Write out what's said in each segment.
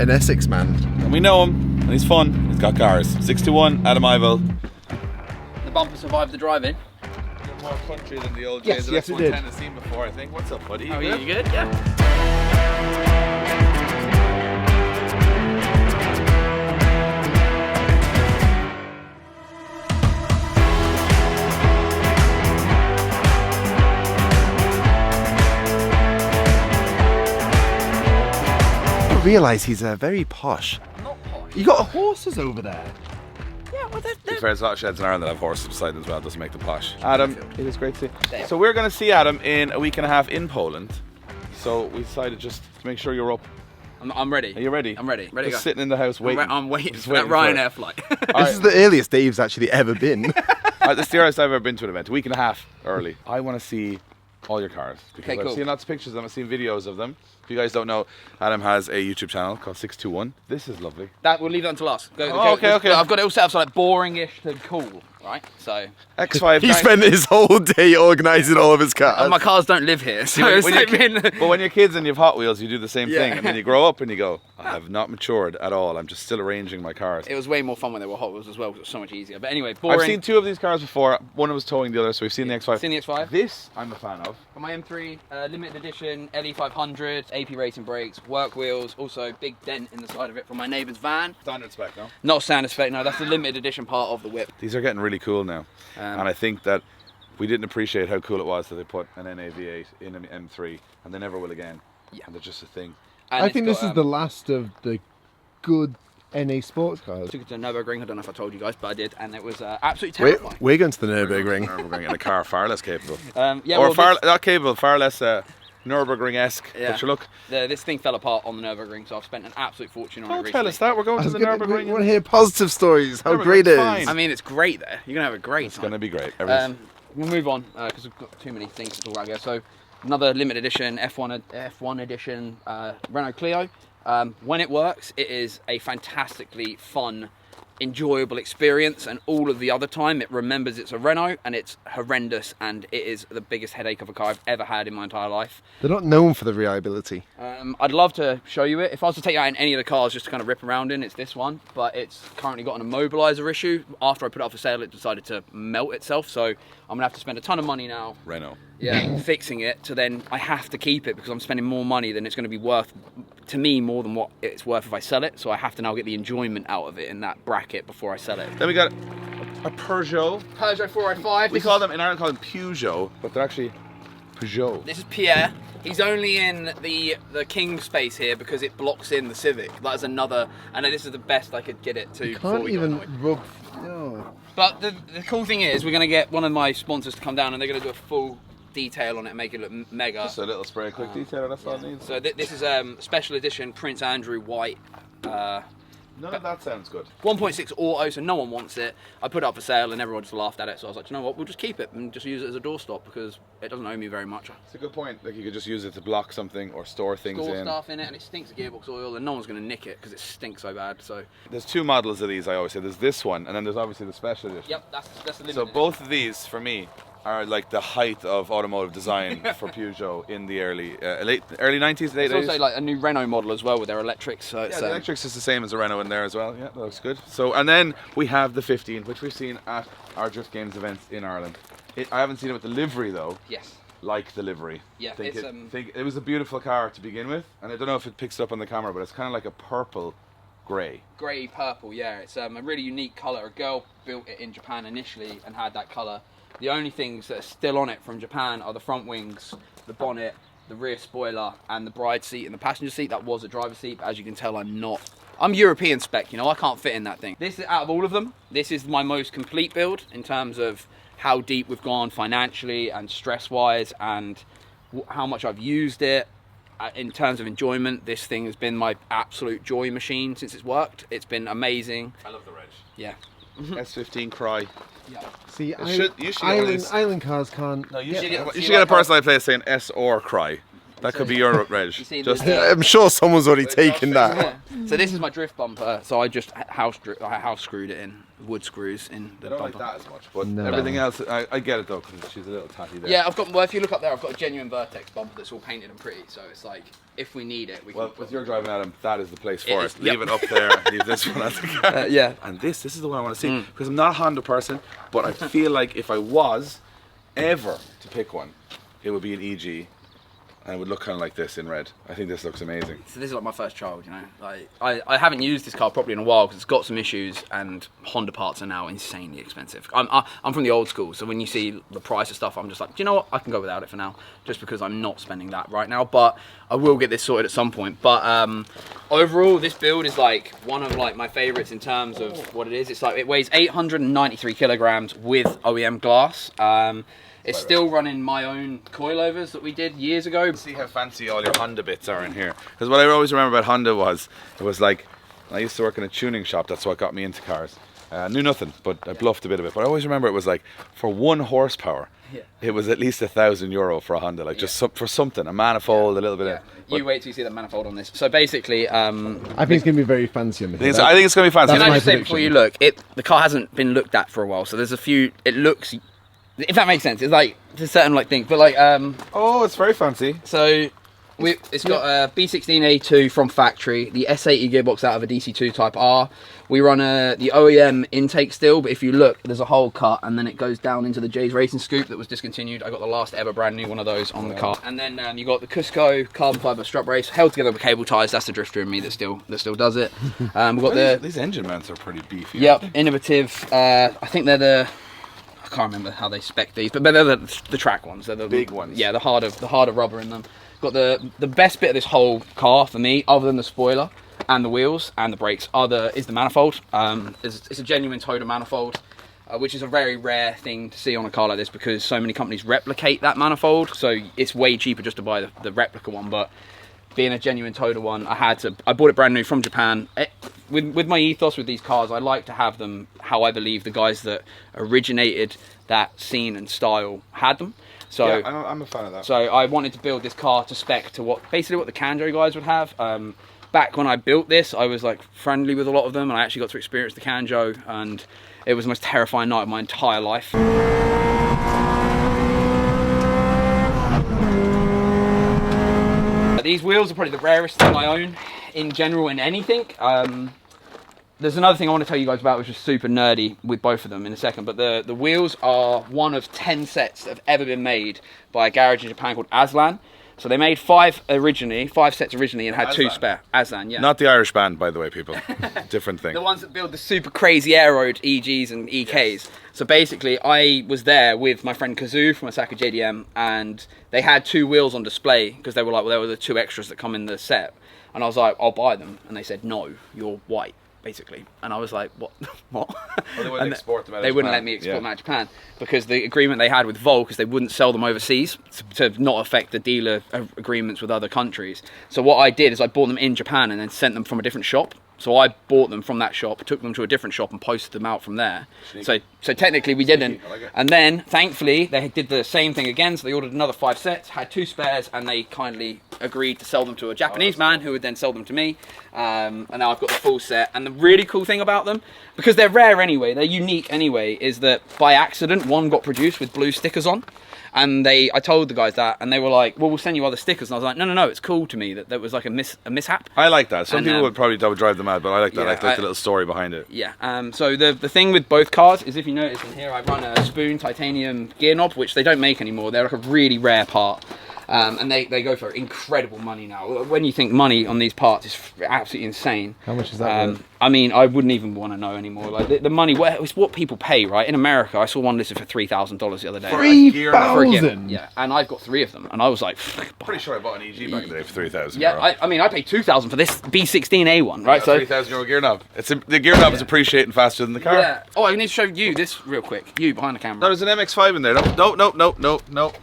an Essex man. And we know him, and he's fun. He's got cars. 621, Adam Ivell. The bumper survived the driving. More country than the old Yes, days yes, of it did. X110 I've seen before, I think. What's up, buddy? Oh, yeah, you good? Yeah. I realise he's very posh. Not posh. You got horses over there. Yeah, well, To be fair, there's a lot of sheds in Ireland that have horses beside them as well. Doesn't make them posh. Adam, it is great to see you. So we're going to see Adam in a week and a half in Poland. So we decided just to make sure you're up. I'm ready. Are you ready? I'm ready. Ready to Just go. sitting in the house waiting. I'm waiting Just for that waiting for Ryanair it. flight. This is the earliest Dave's actually ever been. This is the earliest I've ever been to an event. A week and a half early. I want to see all your cars because Okay, cool. I've seen lots of pictures of them. I've seen videos of them. If you guys don't know, Adam has a YouTube channel called 621. This is lovely. We'll leave that until last. Okay. I've got it all set up so like boring-ish to cool, right? So X5. He spent his whole day organising all of his cars. my cars don't live here, so when, it's when like you're been- but when you're kids and you have Hot Wheels, you do the same Yeah. thing, and then you grow up and you go, I have not matured at all. I'm just still arranging my cars. It was way more fun when they were Hot Wheels as well, because it was so much easier. But anyway, boring. I've seen two of these cars before. One was towing the other, so we've seen the X5. Seen the X5. This I'm a fan of. For my M3, limited edition, LE500, AP racing brakes, work wheels, also big dent in the side of it from my neighbour's van. Standard spec, no? Not standard spec, no, that's the limited edition part of the whip. These are getting really cool now, and I think that we didn't appreciate how cool it was that they put an NAV8 in an M3, and they never will again. Yeah. And they're just a thing. And I it's think got, this is the last of the good NA sports cars. took it to Nürburgring, I don't know if I told you guys, but I did, and it was absolutely We're, terrifying. we're going to the Nürburgring. We're going in a car far less capable. Yeah, or well, far this- not capable, far less Nürburgring-esque. Yeah. But sure, look. This thing fell apart on the Nürburgring, so I've spent an absolute fortune on it Don't recently. tell us that. We're going I to was the gonna, we Nürburgring. want to hear positive stories, how Nürburgring's great it is. fine. I mean, it's great there. You're going to have a great It's time. going to be great. We'll move on because we've got too many things to talk about here. So, another limited edition F1 edition Renault Clio. When it works, it is a fantastically fun, enjoyable experience, and all of the other time it remembers it's a Renault and it's horrendous, and it is the biggest headache of a car I've ever had in my entire life. They're not known for the reliability. I'd love to show you it. If I was to take it out in any of the cars just to kind of rip around in, it's this one, but it's currently got an immobilizer issue. After I put it up for sale, it decided to melt itself, so I'm gonna have to spend a ton of money now, Renault. fixing it, to then I have to keep it because I'm spending more money than it's going to be worth to me, more than what it's worth if I sell it. So I have to now get the enjoyment out of it in that bracket before I sell it. Then we got a Peugeot. Peugeot 405. We call them, in Ireland, call them Peugeot, but they're actually Peugeot. This is Pierre. He's only in the king space here because it blocks in the Civic. That's another, and this is the best I could get it to. You before can't we got even annoyed. rub... No. But the cool thing is, we're going to get one of my sponsors to come down and they're going to do a full detail on it and make it look mega. Just a little spray, quick detailer, that's all it needs. So this is special edition Prince Andrew white. None of that sounds good. 1.6 auto, so no one wants it. I put it up for sale and everyone just laughed at it, so I was like, you know what, we'll just keep it and just use it as a doorstop because it doesn't owe me very much. It's a good point. Like you could just use it to block something or store things Store in. stuff in it, and it stinks of gearbox oil, and no one's going to nick it because it stinks so bad. So There's two models of these, I always say. There's this one, and then there's obviously the special edition. yep, that's the limit. So both of these, for me, are like the height of automotive design for Peugeot in the early 90s, late It's 80s. also like a new Renault model as well with their electrics. So Yeah, it's the electrics is the same as the Renault in there as well. Yeah, that looks good. So, and then we have the 15, which we've seen at our Drift Games events in Ireland. I haven't seen it with the livery though. yes. Like the livery. Yeah, think it's, it was a beautiful car to begin with, and I don't know if it picks it up on the camera, but it's kind of like a purple grey. Grey purple, yeah. It's a really unique colour. A girl built it in Japan initially and had that colour. The only things that are still on it from Japan are the front wings, the bonnet, the rear spoiler, and the bride seat and the passenger seat. That was a driver's seat, but as you can tell, I'm European spec, you know, I can't fit in that thing. This is, out of all of them, this is my most complete build in terms of how deep we've gone financially and stress-wise, and how much I've used it. In terms of enjoyment, this thing has been my absolute joy machine since it's worked. It's been amazing. I love the reg. Yeah. S15 Cry. Yeah. See, You should get one of these. island cars can't... No, you Yeah, should yeah, get, see, you should get a like personalized place saying S or Cry. That could be your reg. You see Just I'm sure someone's already taken that. Yeah. So this is my drift bumper. So I just house screwed it in, wood screws in the I don't bumper. like that as much, but No. everything else, I get it though, because she's a little tatty there. Yeah, I've got. Well, if you look up there, I've got a genuine Vertex bumper that's all painted and pretty. So it's like, if we need it, we Well, can. with your driving, Adam, that is the place for is, it. Leave yep. it up there. Leave this one at the car. Yeah. And this is the one I want to see, because I'm not a Honda person, but I feel like if I was ever to pick one, it would be an EG. And it would look kind of like this in red. I think this looks amazing. So this is like my first child, you know. Like I haven't used this car properly in a while because it's got some issues, and Honda parts are now insanely expensive. I'm from the old school, so when you see the price of stuff, I'm just like, do you know what? I can go without it for now, just because I'm not spending that right now. But I will get this sorted at some point. But overall, this build is like one of like my favorites in terms of what it is. It's like it weighs 893 kilograms with OEM glass. It's still running my own coilovers that we did years ago. See how fancy all your Honda bits are in here. Because what I always remember about Honda was, it was like, I used to work in a tuning shop, that's what got me into cars. I knew nothing, but I bluffed a bit of it. But I always remember it was like, for 1 horsepower, it was at least €1,000 for a Honda, like just for something, a manifold, a little bit of... You wait till you see the manifold on this. So basically... I think it's going to be very fancy on the I think it's going to be fancy. Can I my just say prediction. before you look, the car hasn't been looked at for a while, so there's a few... It looks... If that makes sense, it's like there's certain like things, but like Oh, it's very fancy. so it's got a B16A2 from factory, the S80 gearbox out of a DC2 Type R. We run the OEM intake still, but if you look, there's a hole cut, and then it goes down into the J's Racing Scoop that was discontinued. I got the last ever brand new one of those on the car, and then you got the Cusco carbon fiber strut brace held together with cable ties. That's the drifter in me that still does it. We've got These engine mounts are pretty beefy. Yep, innovative. I think they're the... I can't remember how they spec these, but they're the track ones. They're the big ones. Yeah, the harder rubber in them. Got the best bit of this whole car for me, other than the spoiler and the wheels and the brakes, is the manifold. It's a genuine Toda manifold, which is a very rare thing to see on a car like this because so many companies replicate that manifold. So it's way cheaper just to buy the replica one, but being a genuine Toda one, I bought it brand new from Japan. With my ethos with these cars, I like to have them how I believe the guys that originated that scene and style had them. So yeah, I'm a fan of that. So I wanted to build this car to spec to basically what the Kanjo guys would have. Back when I built this, I was like friendly with a lot of them, and I actually got to experience the Kanjo, and it was the most terrifying night of my entire life. These wheels are probably the rarest thing I own in general in anything. There's another thing I want to tell you guys about, which is super nerdy with both of them in a second, but the wheels are one of 10 sets that have ever been made by a garage in Japan called Aslan. So they made 5 sets originally, and had 2 spare. Aslan, yeah. Not the Irish band, by the way, people. Different thing. The ones that build the super crazy aeroed EGs and EKs. Yes. So basically, I was there with my friend Kazoo from Osaka JDM, and they had 2 wheels on display because they were like, well, they were the 2 extras that come in the set. And I was like, I'll buy them. And they said, no, you're white, basically. And I was like, what? What? Well, they wouldn't export them out of They wouldn't Japan. let me export them out of Japan because the agreement they had with Volk is they wouldn't sell them overseas to not affect the dealer agreements with other countries. So what I did is I bought them in Japan and then sent them from a different shop. So I bought them from that shop, took them to a different shop and posted them out from there. So technically we didn't. I like it. And then, thankfully, they did the same thing again. So they ordered another 5 sets, had 2 spares, and they kindly agreed to sell them to a Japanese man who would then sell them to me. And now I've got the full set. And the really cool thing about them, because they're rare anyway, they're unique anyway, is that by accident, one got produced with blue stickers on. And I told the guys that, and they were like, well, we'll send you other stickers. And I was like, no, it's cool to me that was like a mishap. I like that. Some And, people would probably drive them mad, but I like that. yeah, I like the little story behind it. Yeah, so the thing with both cars is, if you notice in here, I run a Spoon titanium gear knob, which they don't make anymore. They're like a really rare part. And they go for incredible money now. When you think money on these parts, it's absolutely insane. How much is that worth? I mean, I wouldn't even want to know anymore. Like the money, it's what people pay, right? In America, I saw one listed for $3,000 the other day. For a gear knob? For a gear, 3,000? yeah, and I've got 3 of them, and I was like, Pretty sure I bought an EG back in the day for 3,000. yeah, I mean, I paid 2,000 for this B16A one, right? So €3,000 gear knob. The gear knob is appreciating faster than the car. yeah. Oh, I need to show you this real quick. You behind the camera. No, there's an MX-5 in there. No.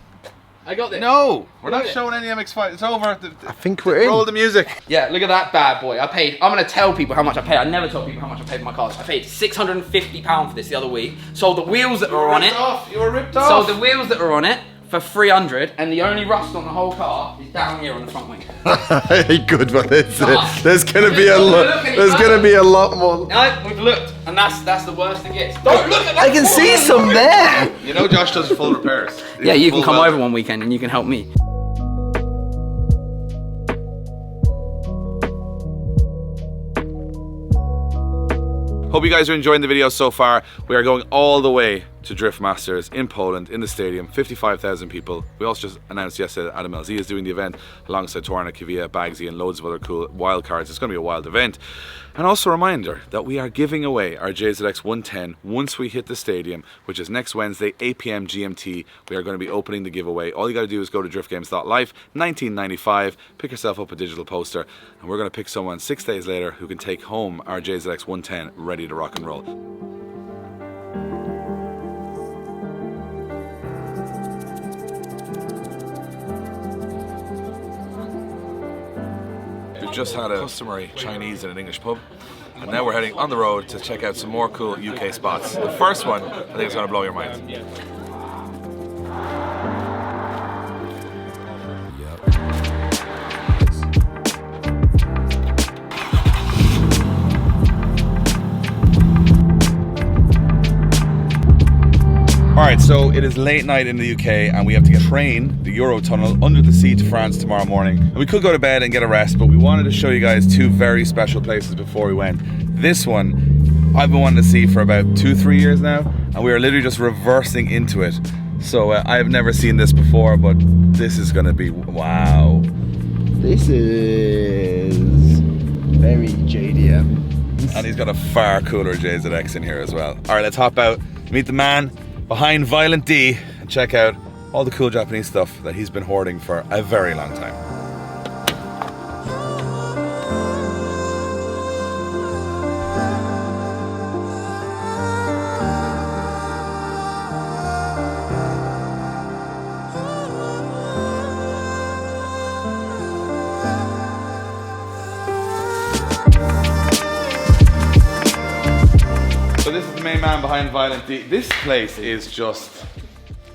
I got this. No, we're not Look at it. showing any MX-5. It's over. I think we're in. Roll the music. Yeah, look at that bad boy. I'm going to tell people how much I paid. I never tell people how much I paid for my cars. I paid £650 for this the other week. Sold the wheels that were on it. You were ripped Sold off. the wheels that were on it for 300, and the only rust on the whole car is down here on the front wing. Good one, is it? There's gonna be a lot. There's gonna be a lot more. No, we've looked, and that's the worst it gets. Don't look at that. I can see some there. You know, Josh does full repairs. Yeah, you can Full come well. over one weekend and you can help me. Hope you guys are enjoying the video so far. We are going all the way to Drift Masters in Poland, in the stadium, 55,000 people. We also just announced yesterday that Adam LZ is doing the event alongside Torna, Kavia, Bagsy and loads of other cool wild cards. It's going to be a wild event. And also a reminder that we are giving away our JZX 110 once we hit the stadium, which is next Wednesday, 8 PM GMT. We are going to be opening the giveaway. All you got to do is go to driftgames.live, 19.95, pick yourself up a digital poster, and we're going to pick someone 6 days later who can take home our JZX 110 ready to rock and roll. We've just had a customary Chinese in an English pub, and now we're heading on the road to check out some more cool UK spots. The first one, I think is going to blow your mind. Alright, so it is late night in the UK and we have to get a train, the Eurotunnel, under the sea to France tomorrow morning. And we could go to bed and get a rest, but we wanted to show you guys two very special places before we went. This one, I've been wanting to see for about 2-3 years now, and we are literally just reversing into it. So I have never seen this before, but this is going to be, wow. This is very JDM. And he's got a far cooler JZX in here as well. Alright, let's hop out, meet the man behind Violent D, and check out all the cool Japanese stuff that he's been hoarding for a very long time. So this is the main man behind Violent D. This place is just,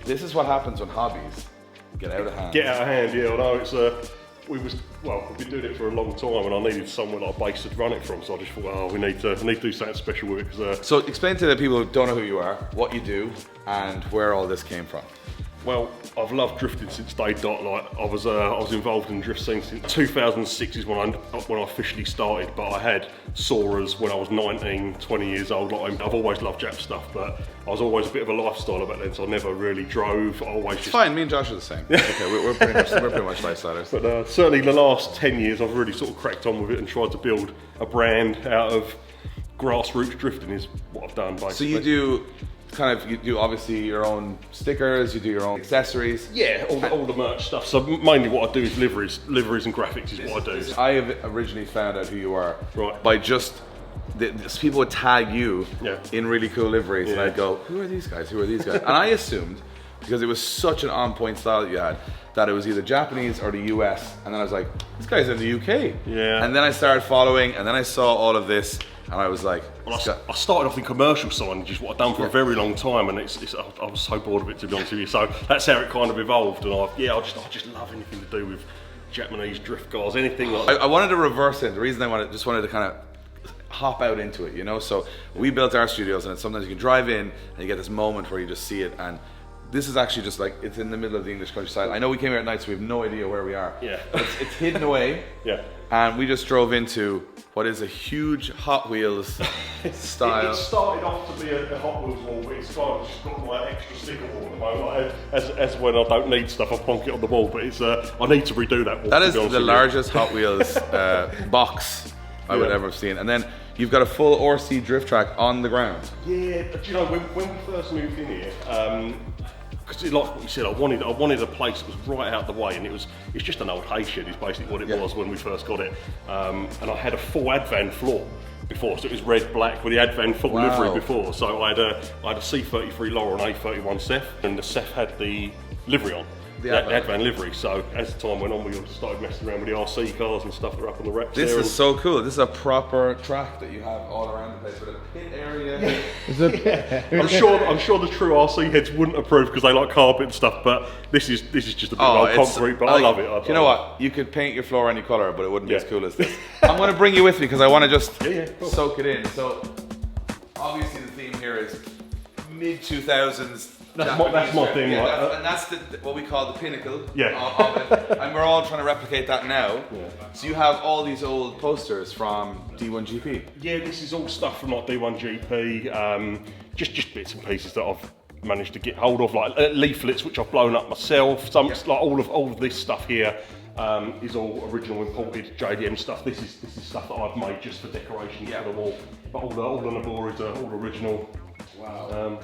this is what happens when hobbies get out of hand. Get out of hand, yeah. I know it's we've been doing it for a long time, and I needed somewhere like a base to run it from. So I just thought, oh, we need to do something special with it. Cause, So explain to the people who don't know who you are, what you do, and where all this came from. well, I've loved drifting since day dot. Like I was involved in drift scene since 2006 is when I officially started. But I had Soras when I was 19, 20 years old. Like I've always loved Jap stuff, but I was always a bit of a lifestyle about then, so I never really drove. I always It's just fine, me and Josh are the same. Okay, we're pretty much lifestylers. But certainly the last 10 years I've really sort of cracked on with it and tried to build a brand out of grassroots drifting is what I've done basically. So you do you do obviously your own stickers, you do your own accessories. Yeah, all the merch stuff. So mainly what I do is liveries and graphics is what I do. I have originally found out who you are Right. by just people would tag you Yeah. in really cool liveries, and Yeah. I'd go, who are these guys? Who are these guys? And I assumed, because it was such an on-point style that you had, that it was either Japanese or the US. And then I was like, this guy's in the UK. Yeah. And then I started following, and then I saw all of this, and I was like, Well, I started off in commercial signage, is what I've done for a very long time, and I was so bored of it, to be honest with you. So that's how it kind of evolved, and I just love anything to do with Japanese drift cars, anything like that. I wanted to reverse it. The reason I just wanted to kind of hop out into it, you know? So we built our studios, and sometimes you can drive in and you get this moment where you just see it, and this is actually just like, it's in the middle of the English countryside. I know we came here at night, so we have no idea where we are. Yeah. It's hidden away. Yeah. And we just drove into what is a huge Hot Wheels style. It started off to be a Hot Wheels wall, but it's kind of just got my extra sticker wall at the moment. Like, as when I don't need stuff, I plonk it on the wall, but it's I need to redo that wall. That to is be honest the with you. largest Hot Wheels box I would ever have seen. And then you've got a full RC drift track on the ground. Yeah, but you know, when we first moved in here, because like what you said, I wanted a place that was right out the way, and it's just an old hay shed is basically what it was when we first got it. And I had a full Advan floor before, so it was red, black with the Advan full livery before. So I had a C33 Laurel and A31 Ceph, and the Ceph had the livery on. The the Advan livery. So as the time went on, we started messing around with the RC cars and stuff that are up on the racks. This there is so cool. This is a proper track that you have all around the place with a pit area. I'm sure the true RC heads wouldn't approve because they like carpet and stuff, but this is just a bit of old concrete, but I love it. You know what? You could paint your floor any colour, but it wouldn't be as cool as this. I'm going to bring you with me because I want to just soak it in. So obviously the theme here is mid-2000s. That's my thing. Yeah, and that's what we call the pinnacle of it. And we're all trying to replicate that now. Yeah. So you have all these old posters from D1GP. Yeah, this is all stuff from like D1GP, just bits and pieces that I've managed to get hold of, like leaflets which I've blown up myself. Like all of this stuff here is all original imported JDM stuff. This is stuff that I've made just for decoration for the wall. But all the Naboris are all original. Wow.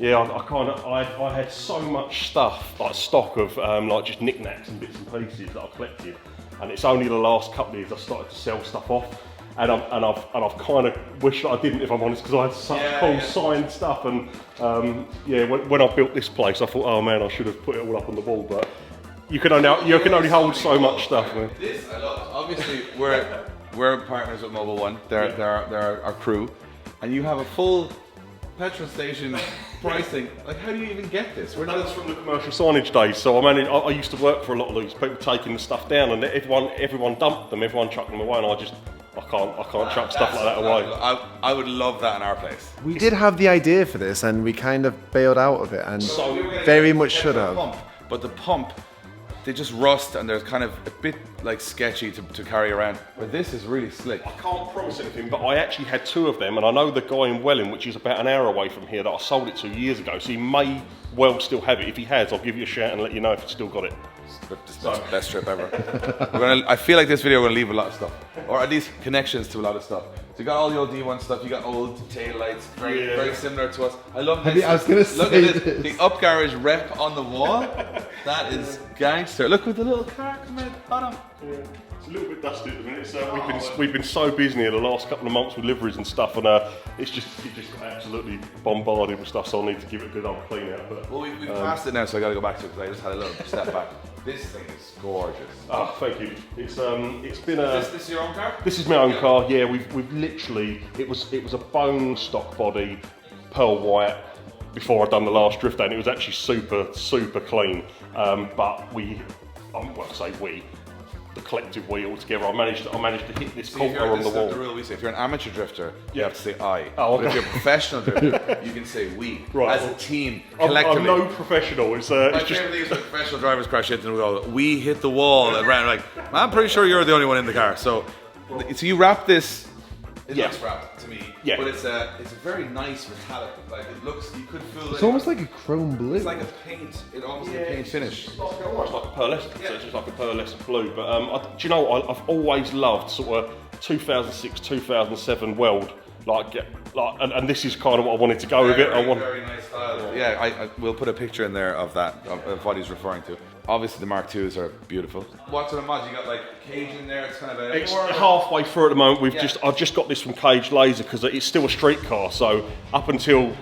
Yeah, I had so much stuff, like stock of like just knickknacks and bits and pieces that I collected, and it's only the last couple of years I started to sell stuff off, and I've kind of wished that I didn't, if I'm honest, because I had such cool signed stuff, and when I built this place, I thought, oh man, I should have put it all up on the wall, but you can only hold so much stuff, man. This I love. Obviously, we're partners with Mobile One. They're our crew, and you have a full petrol station pricing. Like, how do you even get this? That's from the commercial signage days. So I used to work for a lot of these people taking the stuff down, and everyone dumped them, everyone chucked them away, and I can't chuck stuff like that away. I would love that in our place. We did have the idea for this, and we kind of bailed out of it, and very much should have. But the pump, they just rust, and they're kind of a bit like sketchy to carry around. But this is really slick. I can't promise anything, but I actually had 2 of them, and I know the guy in Welling, which is about an hour away from here, that I sold it to years ago, so he may well still have it. If he has, I'll give you a shout and let you know if he's still got it. It's the best trip ever. I feel like this video we're gonna leave a lot of stuff, or at least connections to a lot of stuff. So you got all the old D1 stuff, you got old tail lights, very similar to us. I love this. I was gonna say, look at this. The up garage rep on the wall. That is gangster. Look with the little car coming out the bottom. Yeah. It's a little bit dusty at the minute, so we've been so busy here the last couple of months with liveries and stuff, and it just got absolutely bombarded with stuff, so I'll need to give it a good old clean out. But well, we've passed it now, so I got to go back to it because I just had a little step back. This thing is gorgeous. Oh, thank you. It's been a. Is this your own car? This is my own car. Yeah, we've literally it was a bone stock body, pearl white. Before I'd done the last drift day, and it was actually super clean. But the collective we all together, I managed to hit this corner on the wall. The rule we say, if you're an amateur drifter, you have to say I. Oh, but if you're a professional drifter, you can say we. Right. As a team, collectively. I'm no professional. It's My just. favorite thing is when professional drivers crash into and we go, we hit the wall and ran. Like, I'm pretty sure you're the only one in the car. So you wrap this. It looks wrapped to me. Yeah. But it's a very nice metallic. Like it looks, you could feel. It's almost like a chrome blue. It's like a paint. It almost like a paint finish. It's almost like a pearlescent. So it's just like a pearlescent blue. But do you know what? I've always loved sort of 2006, 2007 weld. And this is kind of what I wanted to go with it. Very nice style. Yeah, I we'll put a picture in there of that, of what he's referring to. Obviously the Mark IIs are beautiful. What sort of mods? You got like cage in there, it's kind of a... It's halfway through at the moment. I've just got this from Cage Laser because it's still a street car, so up until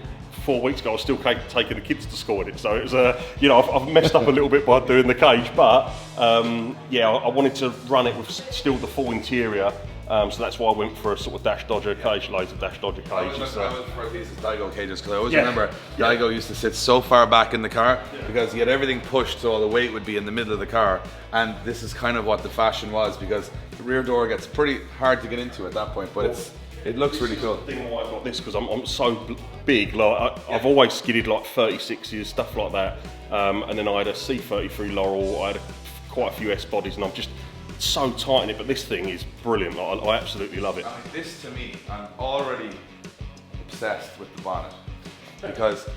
4 weeks ago I was still taking the kids to school in it, so it was I've messed up a little bit by doing the cage, but I wanted to run it with still the full interior. So that's why I went for a sort of Dash Dodger cage, laser Dash Dodger cage. I was for these Daigo cages because I always remember Daigo used to sit so far back in the car because he had everything pushed so all the weight would be in the middle of the car, and this is kind of what the fashion was because the rear door gets pretty hard to get into at that point, but it looks really cool. The thing why I got this because I'm so big, like I've always skidded like 36s, stuff like that, and then I had a C33 Laurel, I had quite a few S bodies, and I'm just so tight in it, but this thing is brilliant. I absolutely love it. This to me, I'm already obsessed with the bonnet because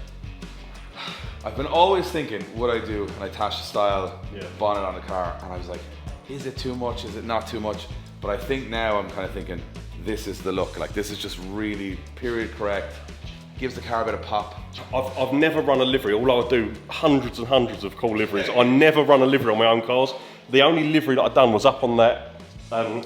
I've been always thinking, would I do an attached style bonnet on a car? And I was like, is it too much? Is it not too much? But I think now I'm kind of thinking, this is the look. Like this is just really period correct. Gives the car a bit of pop. I've never run a livery, although I do hundreds and hundreds of cool liveries. I never run a livery on my own cars. The only livery that I've done was up on that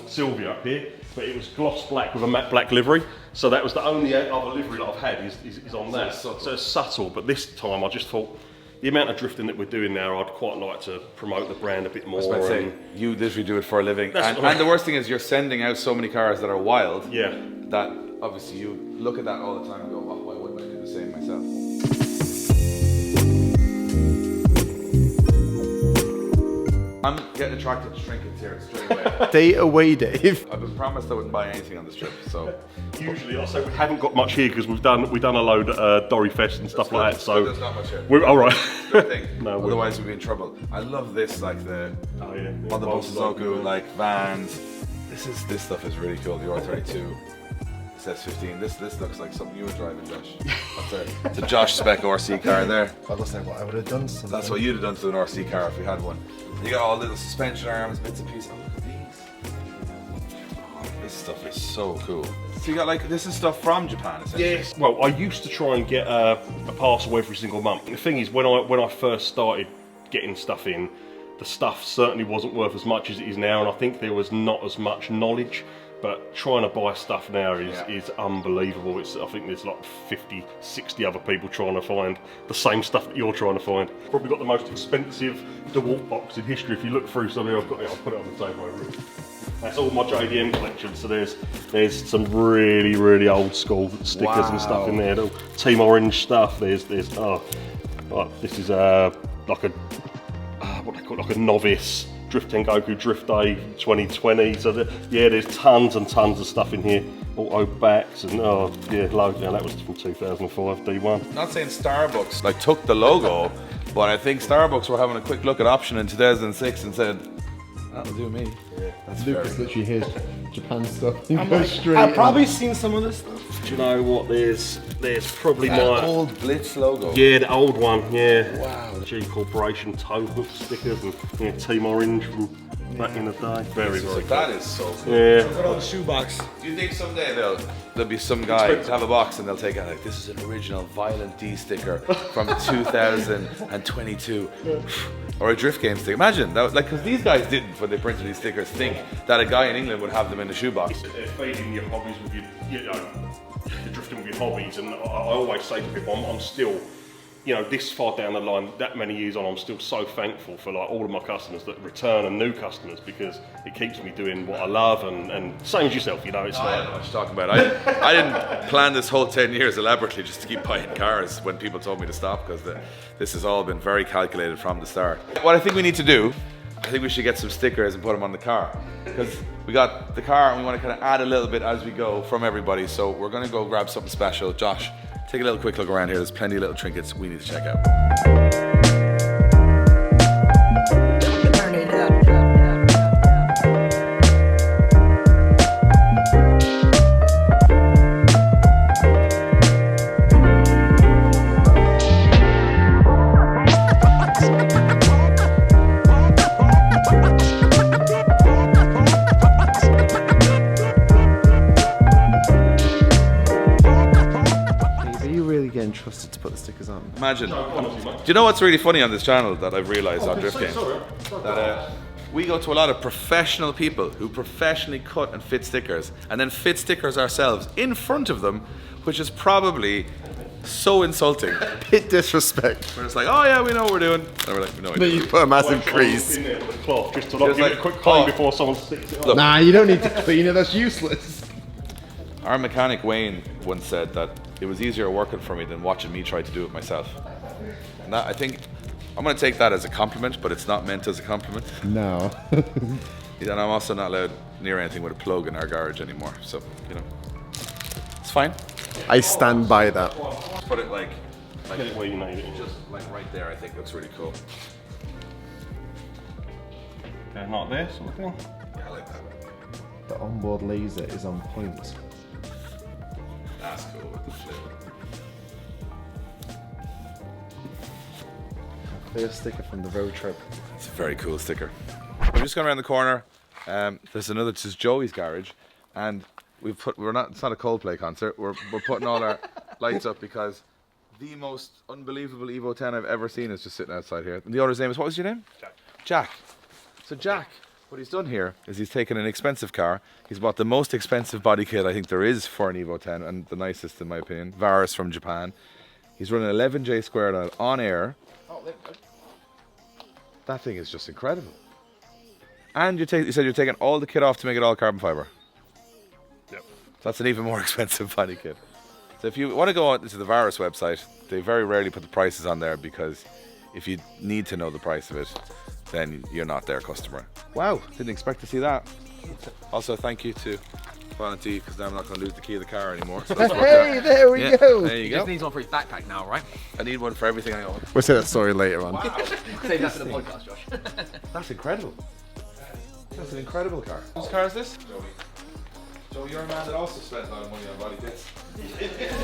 Sylvia up here, but it was gloss black with a matte black livery. So that was the only other livery that I've had is on that. So it's subtle, but this time I just thought, the amount of drifting that we're doing now, I'd quite like to promote the brand a bit more. I was about to say, you literally do it for a living. And the worst thing is you're sending out so many cars that are wild. Yeah. That obviously you look at that all the time and go, oh, why wouldn't I do the same myself? I'm getting attracted to trinkets here straight away. Stay away, Dave. I've been promised I wouldn't buy anything on this trip, so. Usually, like I say, we haven't got much here because we've done a load at Dory Fest and stuff like that. So there's not much here. we're all right. Good thing. No, otherwise we'd be in trouble. I love this, like the yeah. on the buses all good, like vans. This stuff is really cool. The R32 says 15. This looks like something you were driving, Josh. It's a Josh spec RC car there. That looks like what I would have done. That's what you'd have done to an RC car if you had one. You got all little suspension arms, bits and pieces. Oh, look at these. Oh, this stuff is so cool. So you got like, this is stuff from Japan, essentially. Yes. Well, I used to try and get a parcel every single month. The thing is, when I first started getting stuff in, the stuff certainly wasn't worth as much as it is now, and I think there was not as much knowledge. But trying to buy stuff now is unbelievable. I think there's like 50, 60 other people trying to find the same stuff that you're trying to find. Probably got the most expensive DeWalt box in history. If you look through something, I'll put it on the table over here. That's all my JDM collection. So there's some really, really old school stickers and stuff in there. Team Orange stuff. There's this is like a what they call like a novice Drift Tengoku Drift Day 2020. So there's tons and tons of stuff in here. Auto backs and loads. Yeah, that was from 2005 D1. Not saying Starbucks like took the logo, but I think Starbucks were having a quick look at option in 2006 and said, that'll do me. Yeah, that's Lucas literally hears Japan stuff. I've probably seen some of this stuff. Do you know what? There's probably my old Blitz logo. Yeah, the old one. Yeah. Wow. G Corporation toe hook stickers and Team Orange from back in the day. Very cool. That is so cool. Yeah. Got all the shoebox. Do you think someday there'll be some guy to have a box and they'll take out like, this is an original Violent D sticker from 2022, or a Drift Game sticker? Imagine that, like, because these guys didn't, when they printed these stickers, think that a guy in England would have them in the shoebox. They're feeding your hobbies with you're drifting with your hobbies, and I always say to people, I'm still, this far down the line, that many years on, I'm still so thankful for like all of my customers that return and new customers, because it keeps me doing what I love, and same as yourself, it's I like. don't know what you're talking about. I didn't plan this whole 10 years elaborately just to keep buying cars when people told me to stop, because this has all been very calculated from the start. What I think we need to do, I think we should get some stickers and put them on the car, because we got the car and we want to kind of add a little bit as we go from everybody. So we're going to go grab something special. Josh, take a little quick look around here. There's plenty of little trinkets we need to check out. Trusted to put the stickers on. Imagine. Do you know what's really funny on this channel that I've realised on Drift Games? That we go to a lot of professional people who professionally cut and fit stickers, and then fit stickers ourselves in front of them, which is probably so insulting. Bit disrespect. We're just like, oh yeah, we know what we're doing. And we're like, no, But you put a massive crease. In there with the cloth, just to give it a quick clean before someone sticks it on. Nah, you don't need to clean it, that's useless. Our mechanic Wayne once said that it was easier working for me than watching me try to do it myself. And that, I think, I'm going to take that as a compliment, but it's not meant as a compliment. No. And I'm also not allowed near anything with a plug in our garage anymore, so, it's fine. I stand by that. Just put it like Get it where you need it. just like right there, I think looks really cool. Okay, like this sort of thing. Yeah, I like that. The onboard laser is on point. That's cool with the flip. Clear sticker from the Eurotrip. It's a very cool sticker. We're just going around the corner. There's another, this is Joey's garage, and it's not a Coldplay concert. We're putting all our lights up because the most unbelievable Evo 10 I've ever seen is just sitting outside here. And the owner's name is, what was your name? Jack. Jack. So Jack, what he's done here is he's taken an expensive car. He's bought the most expensive body kit I think there is for an Evo 10, and the nicest in my opinion. Varis from Japan. He's running 11J squared on it on air. That thing is just incredible. And you said you're taking all the kit off to make it all carbon fiber. Yep. That's an even more expensive body kit. So if you want to go on to the Varus website, they very rarely put the prices on there because if you need to know the price of it, then you're not their customer. Wow, didn't expect to see that. Also, thank you to Valentine, because now I'm not going to lose the key of the car anymore. So Hey, there we go. There you He go. just needs one for his backpack now, right? I need one for everything I own. We'll say that story later on. Save that for the podcast, Josh. That's incredible. That's an incredible car. Whose car is this? Joey, you're a man that also spent a lot of money on body kits.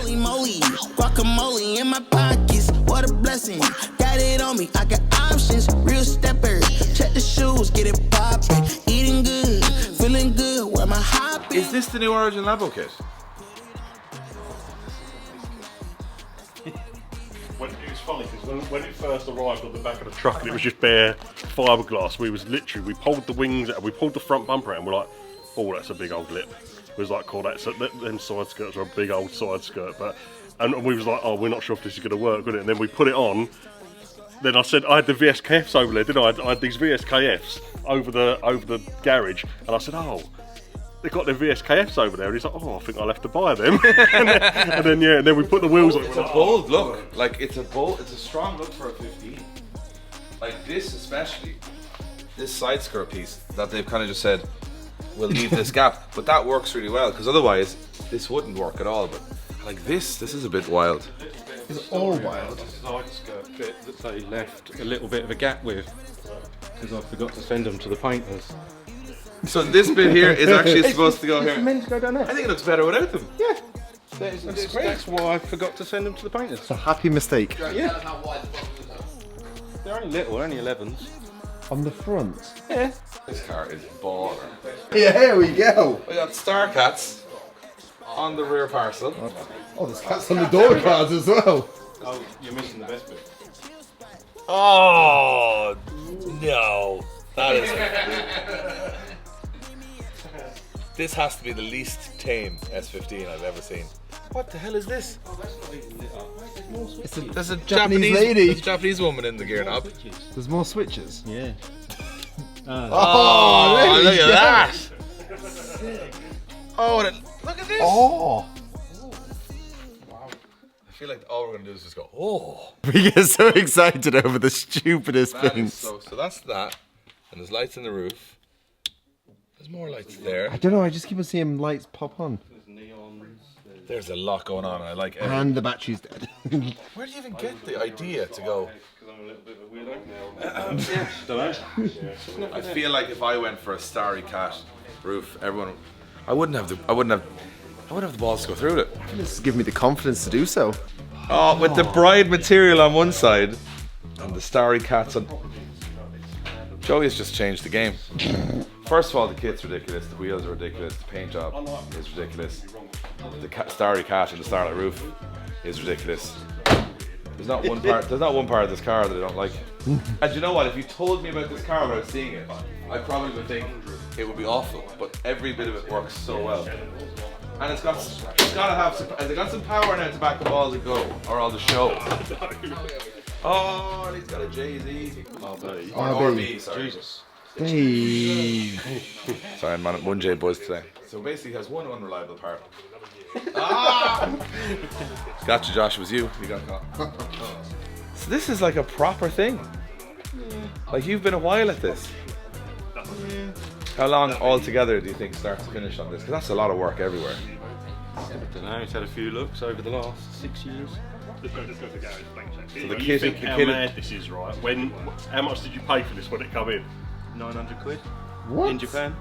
Holy moly, guacamole in my pockets, what a blessing. Got it on me, I got options, real stepper. Check the shoes, get it poppin'. Eating good, feeling good, where my hop Is this the new Origin Labo kit? It was funny because when it first arrived on the back of the truck and it was just bare fiberglass, we pulled the wings out, we pulled the front bumper out and we're like, oh, that's a big old lip. It was like, cool, them side skirts are a big old side skirt, and we was like, oh, we're not sure if this is going to work, would it? And then we put it on. Then I said I had the VSKFs over there, didn't I? I had these VSKFs over the garage, and I said, oh, they got their VSKFs over there, and he's like, oh, I think I'll have to buy them. and then we put the wheels on. It's a bold look. Like it's a strong look for a 15. Like this especially, this side skirt piece that they've kind of just said, we'll leave this gap, but that works really well because otherwise this wouldn't work at all. But like this is a bit wild. It's all wild. Side skirt bit that they left a little bit of a gap with because I forgot to send them to the painters. So this bit here is actually supposed to go It's here. meant to go down there. I think it looks better without them. Yeah, that's why I forgot to send them to the painters. It's a happy mistake. Yeah, they're only little, only 11s. On the front. Yeah. This car is baller. Yeah, here we go. We got star cats on the rear parcel. Oh, there's cats on the door cards as well. Oh, you're missing the best bit. Oh no, that is. This has to be the least tame S15 I've ever seen. What the hell is this? There's a Japanese lady. There's a Japanese woman in the gear knob. There's more switches. Yeah. Oh, look at that! Oh, look at this! Oh. I feel like all we're gonna do is just go, oh. We get so excited over the stupidest That is things. so that's that. And there's lights in the roof. There's more lights there. I don't know, I just keep on seeing lights pop on. There's a lot going on and I like everything. And the battery's dead. Where do you even get the idea to go? Because I'm a little bit of a weirdo. Don't know. I feel like if I went for a starry cat roof, I wouldn't have the balls to go through it. This is giving me the confidence to do so. Oh, with the bride material on one side and the starry cats on. Joey has just changed the game. First of all, the kit's ridiculous, the wheels are ridiculous, the paint job is ridiculous, the starry cat and the starlight roof is ridiculous. There's not one part of this car that I don't like. And you know what? If you told me about this car without seeing it, I probably would think it would be awful. But every bit of it works so well. And it's got some power now to back them all to go or all to show. Oh, and he's got a Jay-Z. RB, sorry. Jesus. Dave. Sorry, I'm on one J buzz today. So basically, he has one unreliable part. Gotcha, Josh. It was you. You got caught. So this is like a proper thing. Like you've been a while at this. How long altogether do you think start to finish on this? Because that's a lot of work everywhere. I don't know, it's had a few looks over the last 6 years. Let's go to the garage. Thanks, So the you kid- think the how kid- mad this is, right? How much did you pay for this when it come in? 900 quid What? in Japan.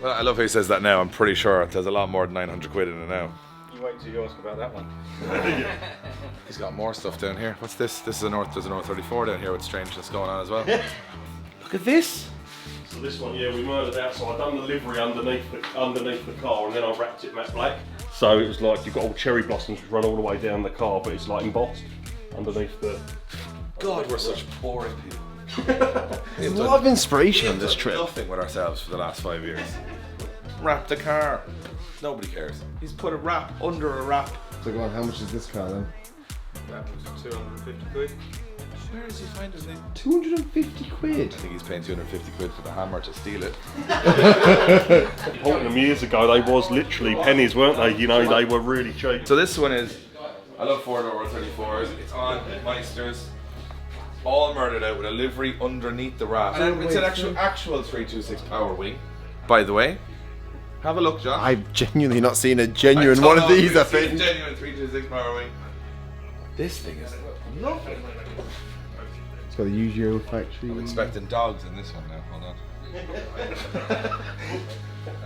Well, I love how he says that now. I'm pretty sure there's a lot more than 900 quid in it now. You wait till you ask about that one. He's got more stuff down here. What's this? There's a North 34 down here with strangeness going on as well. Look at this. So this one, yeah, we murdered out. So I done the livery underneath the car, and then I wrapped it matte black. So it was like you've got all cherry blossoms which run all the way down the car, but it's like embossed underneath the. God, we're such boring people. There's a lot of inspiration on this trip. Nothing with ourselves for the last 5 years. Wrap the car. Nobody cares. He's put a wrap under a wrap. So go on, how much is this car then? That was 250 quid. Where does he find his name? 250 quid. I think he's paying 250 quid for the hammer to steal it. Bought them years ago, they was literally pennies, weren't they? You know, they were really cheap. So this one is, I love 4-door 34s. It's on Meisters, all murdered out with a livery underneath the wrap. And it's an actual 326 power wing. By the way, have a look, John. I've genuinely not seen a genuine one of these, I think. A genuine 326 power wing. This thing is lovely. It's got a Euro factory. I'm expecting dogs in this one now. Hold on.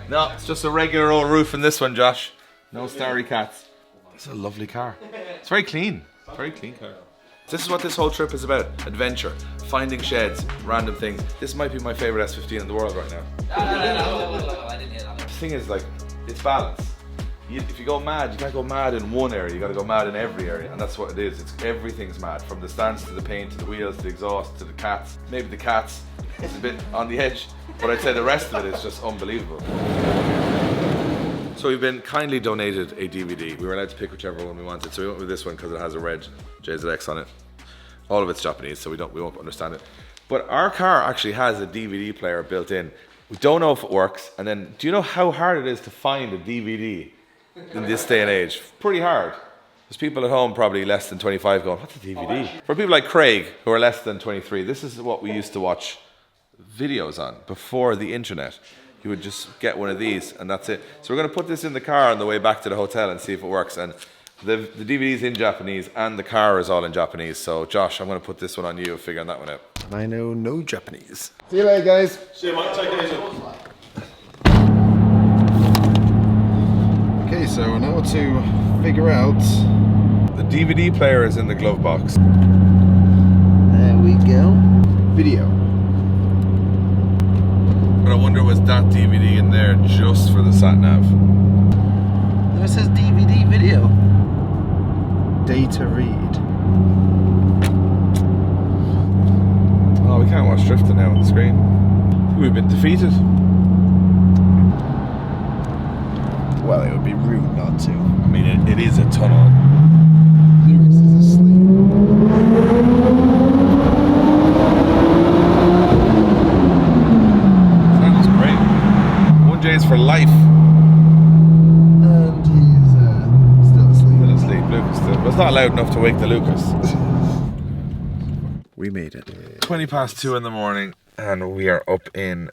No, it's just a regular old roof in this one, Josh. No starry cats. It's a lovely car. It's very clean. Very clean car. This is what this whole trip is about. Adventure. Finding sheds. Random things. This might be my favourite S15 in the world right now. No, I didn't hear that. The thing is, like, it's balance. If you go mad, you can't go mad in one area, you gotta go mad in every area, and that's what it is. Everything's mad, from the stance to the paint, to the wheels, to the exhaust, to the cats. Maybe the cats is a bit on the edge, but I'd say the rest of it is just unbelievable. So we've been kindly donated a DVD. We were allowed to pick whichever one we wanted, so we went with this one because it has a red JZX on it. All of it's Japanese, so we won't understand it. But our car actually has a DVD player built in. We don't know if it works, and then do you know how hard it is to find a DVD? In this day and age, pretty hard. There's people at home probably less than 25 going, what's a DVD? For people like Craig, who are less than 23, this is what we used to watch videos on before the internet. You would just get one of these and that's it. So we're going to put this in the car on the way back to the hotel and see if it works. And the DVD's in Japanese and the car is all in Japanese. So Josh, I'm going to put this one on you, figuring that one out. I know no Japanese. See you later, guys. See you, mate. Take it easy. Okay, so now to figure out. The DVD player is in the glove box. There we go. Video. But I wonder, was that DVD in there just for the sat-nav? No, it says DVD video. Data read. Oh, we can't watch drifting now on the screen. We've been defeated. Well, it would be rude not to. I mean, it is a tunnel. Lucas is asleep. That was great. 1J's for life. And he's still asleep. Still asleep, Lucas. But it's not loud enough to wake the Lucas. We made it. 20 past 2 in the morning, and we are up in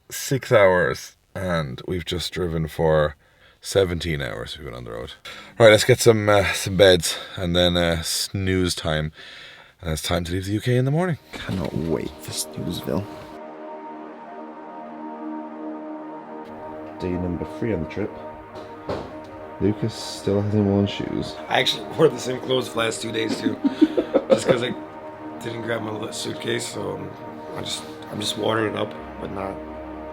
6 hours, and we've just driven for 17 hours we've been on the road. Right, let's get some beds and then snooze time. And it's time to leave the UK in the morning. Cannot wait for Snoozeville. Day number 3 on the trip. Lucas still hasn't worn shoes. I actually wore the same clothes for the last 2 days too, just because I didn't grab my little suitcase. So I'm just watering it up, but not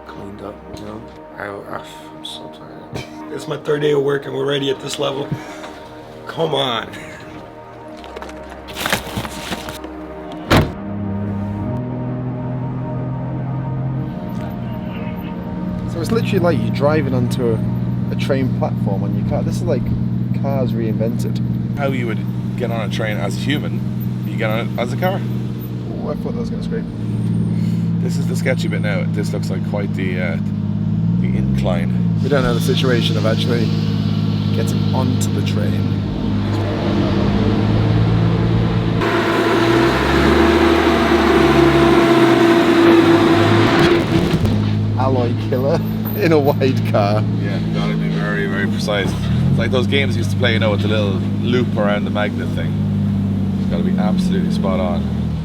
cleaned up. You know, I'm so tired. It's my 3rd day of work and we're already at this level. Come on. So it's literally like you're driving onto a train platform on your car. This is like cars reinvented. How you would get on a train as a human, you get on it as a car. Oh, I thought that was going to scrape. This is the sketchy bit now. This looks like quite the incline. We don't know the situation of actually getting onto the train. Alloy killer in a wide car. Yeah, gotta be very, very precise. It's like those games you used to play, you know, with the little loop around the magnet thing. It's gotta be absolutely spot on.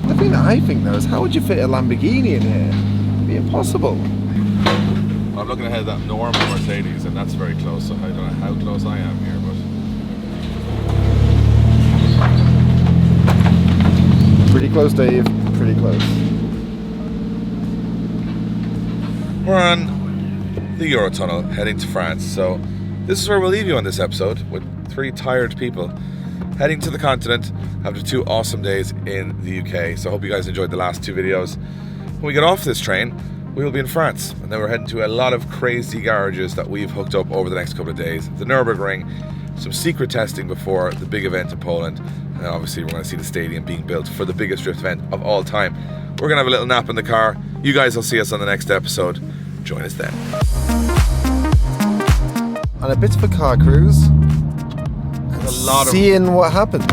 The thing that I think though is, how would you fit a Lamborghini in here? It'd be impossible. I'm looking ahead at that normal Mercedes, and that's very close, so I don't know how close I am here, but... Pretty close, Dave. Pretty close. We're on the Eurotunnel, heading to France, so this is where we'll leave you on this episode, with 3 tired people heading to the continent after 2 awesome days in the UK. So I hope you guys enjoyed the last 2 videos. When we get off this train, we will be in France, and then we're heading to a lot of crazy garages that we've hooked up over the next couple of days. The Nürburgring, some secret testing before the big event in Poland, and obviously we're going to see the stadium being built for the biggest drift event of all time. We're going to have a little nap in the car. You guys will see us on the next episode. Join us then. And a bit of a car cruise. A lot of Seeing what happens.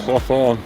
Cloth on.